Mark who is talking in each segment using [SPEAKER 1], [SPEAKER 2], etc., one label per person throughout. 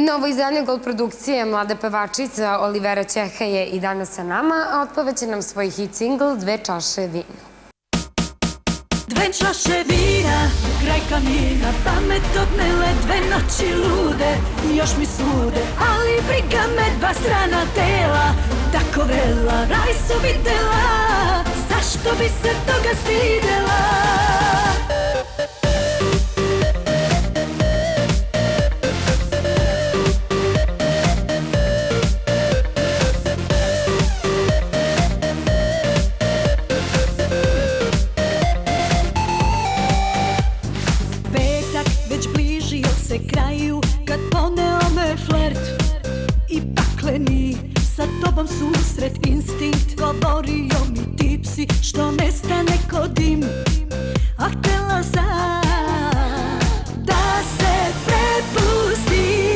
[SPEAKER 1] Novo izdanje Gold produkcije mlada pevačica Olivera Ćeha je i danas sa nama, a otpevaće nam svoj hit single Dve čaše vina.
[SPEAKER 2] Dve čaše vina, kraj kamina, pamet odnele, dve noći lude, još mi sude, ali briga me, dva strana tela, tako vrela, raj su videla, zašto bi se toga stidela? Kraju, kad poneo me flert i pakleni sa tobom susret, instinkt govorio mi ti psi što nestane ko dim, a htela sam da se prepustim.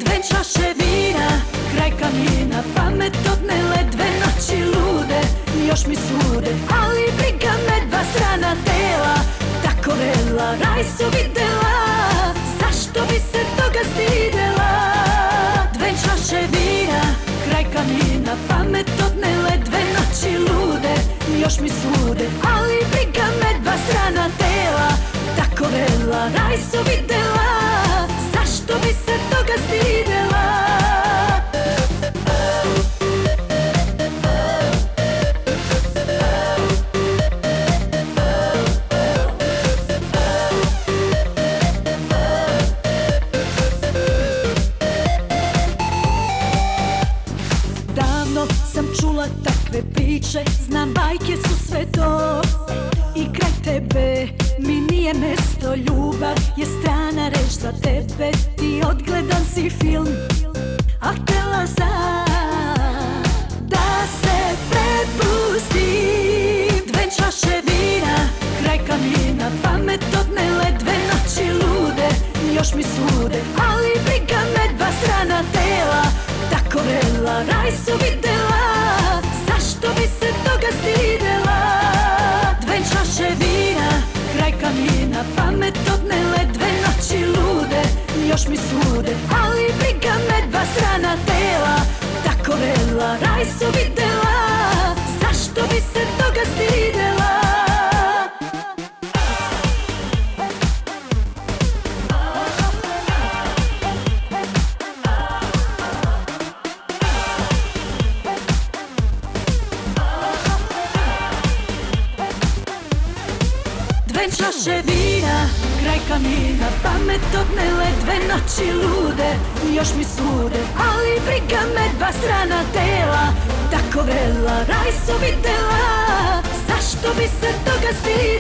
[SPEAKER 2] Dve čaše vina, kraj kamina, pamet odnele, dve noći lude, još mi sude, ali briga me, dva strana tela, tako vrela, raj su videla, zašto bi se toga stidela? Dve čaše vina, kraj kamina, pamet odnele, dve noći lude, još mi sude, ali briga me, dva strana tela, tako vrela, raj su videla, zašto bi se toga stidela? Sam čula takve priče, znam bajke su sve to, i kraj tebe mi nije mesto, ljubav je strana reč za tebe, ti odgledan si film, a htela sam da se prepustim. Dve čaše vina, kraj kamina, pamet odnele, dve noći lude, još mi sude, ali briga me, dva strana tela, tako vrela, raj su videla, zašto bi se toga stidela? Dve čaše vina, kraj kamina, pamet odnele, dve noći lude, još mi sude, ali briga me, dva strana tela, tako vrela, raj su videla, zašto bi se toga stidela? Dve čaše vina, kraj kamina, pamet odnele, dve noći lude, još mi sude, ali briga me, dva strana tela, tako vrela, raj su videla, zašto bi se toga stidela?